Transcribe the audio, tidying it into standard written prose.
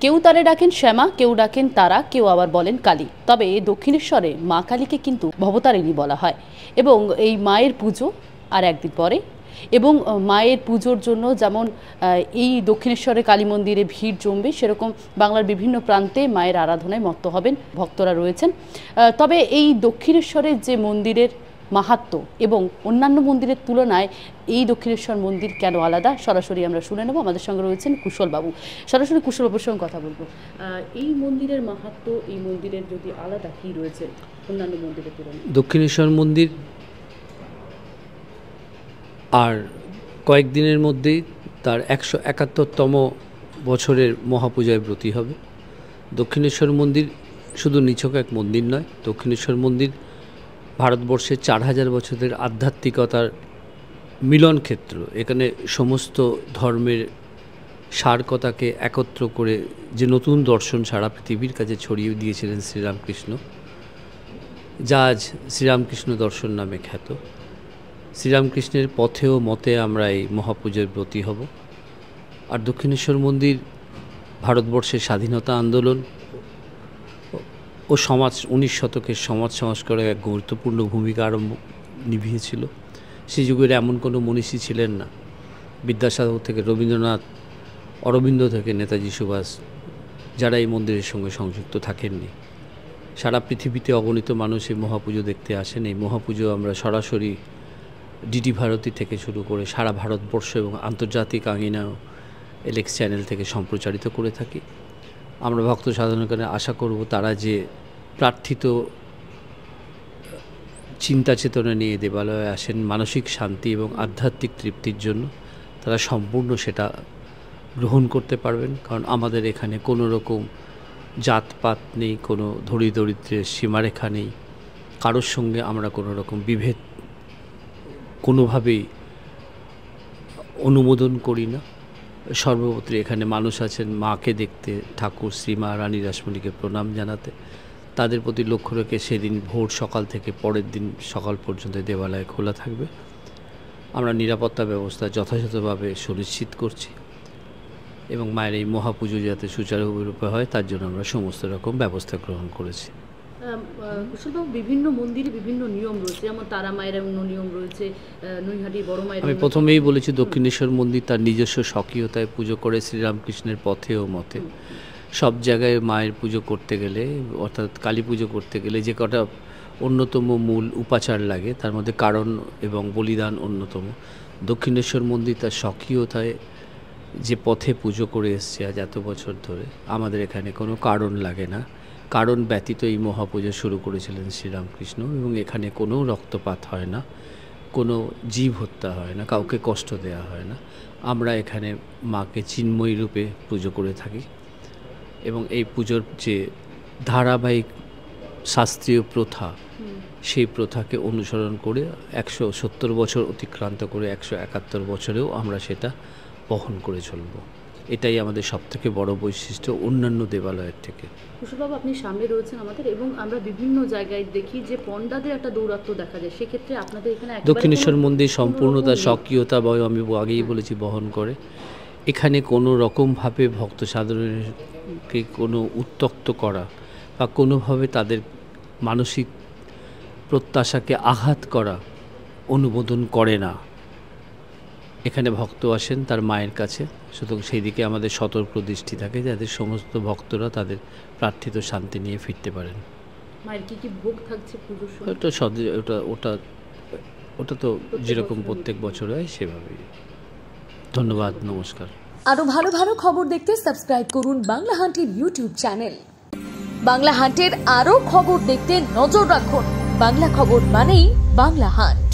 কেউ তারে ডাকেন শ্যামা, কেউ ডাকেন তারা, কেউ আবার বলেন কালী। তবে দক্ষিণেশ্বরে মা কালীকে কিন্তু ভবতারিণী বলা হয় এবং এই মায়ের পুজো আর একদিন পরে। এবং মায়ের পুজোর জন্য যেমন এই দক্ষিণেশ্বরে কালী মন্দিরে ভিড় জমবে, সেরকম বাংলার বিভিন্ন প্রান্তে মায়ের আরাধনায় মত্ত হবেন ভক্তরা রয়েছেন। তবে এই দক্ষিণেশ্বরের যে মন্দিরের মাহাত্ম্য এবং অন্যান্য মন্দিরের তুলনায় এই দক্ষিণেশ্বর মন্দির কেন আলাদা, সরাসরি আমরা শুনে নেব। আমাদের সঙ্গে রয়েছেন কুশলবাবু, সরাসরি কুশলবাবুর সঙ্গে কথা বলবো। এই মন্দিরের মাহাত্ম্য, এই মন্দিরের যদি আলাদা কী রয়েছে অন্যান্য মন্দিরের তুলনায়? দক্ষিণেশ্বর মন্দির আর কয়েকদিনের মধ্যেই তার 171তম বছরের মহাপূজায় ব্রতী হবে। দক্ষিণেশ্বর মন্দির শুধু নিছক এক মন্দির নয়, দক্ষিণেশ্বর মন্দির ভারতবর্ষের 4000 বছরের আধ্যাত্মিকতার মিলন ক্ষেত্র। এখানে সমস্ত ধর্মের সারকতাকে একত্র করে যে নতুন দর্শন সারা পৃথিবীর কাছে ছড়িয়ে দিয়েছিলেন শ্রীরামকৃষ্ণ, যা আজ শ্রীরামকৃষ্ণ দর্শন নামে খ্যাত। শ্রীরামকৃষ্ণের পথে ও মতে আমরা এই মহাপূজায় ব্রতী হব। আর দক্ষিণেশ্বর মন্দির ভারতবর্ষের স্বাধীনতা আন্দোলন ও 19 শতকের সমাজ সংস্কারে এক গুরুত্বপূর্ণ ভূমিকা নিভিয়েছিল। সেই যুগের এমন কোনো মনীষী ছিলেন না, বিদ্যাসাগর থেকে রবীন্দ্রনাথ, অরবিন্দ থেকে নেতাজি সুভাষ, যারা এই মন্দিরের সঙ্গে সংযুক্ত থাকেননি। সারা পৃথিবীতে অগণিত মানুষ এই মহাপুজো দেখতে আসেন। এই মহাপুজো আমরা সরাসরি ডিডি ভারতী থেকে শুরু করে সারা ভারতবর্ষ এবং আন্তর্জাতিক আঙিনাও এলেক্স চ্যানেল থেকে সম্প্রচারিত করে থাকি। আমরা ভক্ত সাধারণকে আশা করব তারা যে প্রার্থিত চিন্তা চেতনা নিয়ে দেবালয়ে আসেন মানসিক শান্তি এবং আধ্যাত্মিক তৃপ্তির জন্য, তারা সম্পূর্ণ সেটা গ্রহণ করতে পারবেন। কারণ আমাদের এখানে কোনো রকম জাতপাত নেই, কোনো ধনী দরিদ্রের সীমারেখা নেই, কারোর সঙ্গে আমরা কোনো রকম বিভেদ কোনোভাবেই অনুমোদন করি না। সর্বত্র এখানে মানুষ আছেন মাকে দেখতে, ঠাকুর শ্রীমা রানী রাসমণিকে প্রণাম জানাতে। তাদের প্রতি লক্ষ্য রেখে সেদিন ভোর সকাল থেকে পরের দিন সকাল পর্যন্ত দেবালয় খোলা থাকবে। আমরা নিরাপত্তা ব্যবস্থা যথাযথভাবে সুনিশ্চিত করছি এবং মায়ের এই মহাপুজো যাতে সুচারুরূপে হয় তার জন্য আমরা সমস্ত রকম ব্যবস্থা গ্রহণ করেছি। কুশলবাবু, বিভিন্ন মন্দিরে বিভিন্ন নিয়ম রয়েছে, যেমন তারা মায়ের অন্য নিয়ম রয়েছে, নৈহাটি বড় মায়ের। আমি প্রথমেই বলেছি দক্ষিণেশ্বর মন্দির তার নিজস্ব স্বকীয়তায় পুজো করে শ্রীরামকৃষ্ণের পথে ও মতে। সব জায়গায় মায়ের পুজো করতে গেলে, অর্থাৎ কালী পুজো করতে গেলে যে কটা অন্যতম মূল উপাচার লাগে তার মধ্যে কারণ এবং বলিদান অন্যতম। দক্ষিণেশ্বর মন্দির তার স্বকীয়তায় যে পথে পুজো করে এসছে আজ এত বছর ধরে, আমাদের এখানে কোনো কারণ লাগে না। কারণ ব্যতীত এই মহাপুজো শুরু করেছিলেন শ্রীরামকৃষ্ণ এবং এখানে কোনো রক্তপাত হয় না, কোনো জীব হত্যা হয় না, কাউকে কষ্ট দেওয়া হয় না। আমরা এখানে মাকে চিন্ময়ী রূপে পুজো করে থাকি এবং এই পুজোর যে ধারাবাহিক শাস্ত্রীয় প্রথা, সেই প্রথাকে অনুসরণ করে 170 বছর অতিক্রান্ত করে 171 বছরেও আমরা সেটা বহন করে চলব। এটাই আমাদের সবথেকে বড় বৈশিষ্ট্য অন্যান্য দেবালয়ের থেকে। কুশলবাবু, আপনি সামনে রয়েছেন আমাদের এবং আমরা বিভিন্ন জায়গায় দেখি যে পণ্ডাদের একটা দৌরাত্ম্য দেখা যায়, সেক্ষেত্রে আপনাদের এখানে দক্ষিণেশ্বর মন্দির সম্পূর্ণ তার স্বকীয়তা আমি আগেই বলেছি বহন করে। এখানে কোনো রকমভাবে ভক্ত সাধারণকে কোনো উত্ত্যক্ত করা বা কোনোভাবে তাদের মানসিক প্রত্যাশাকে আঘাত করা অনুমোদন করে না। এখানে ভক্ত আসেন তার মায়ের কাছে, সুতরাং সেই দিকে আমাদের সতর্ক দৃষ্টি থাকে যাতে সমস্ত ভক্তরা তাদের প্রার্থিত শান্তি নিয়ে ফিরতে পারেন। মায়ের কি কি ভোগ থাকছে পুজোর সময়? ওটা তো যেরকম প্রত্যেক বছর হয় সেভাবেই। ধন্যবাদ, নমস্কার। আরো ভালো ভালো খবর দেখতে সাবস্ক্রাইব করুন বাংলা হান্টের ইউটিউব চ্যানেল। বাংলা হান্টের আরো খবর দেখতে নজর রাখুন। বাংলা খবর মানেই বাংলা হান্ট।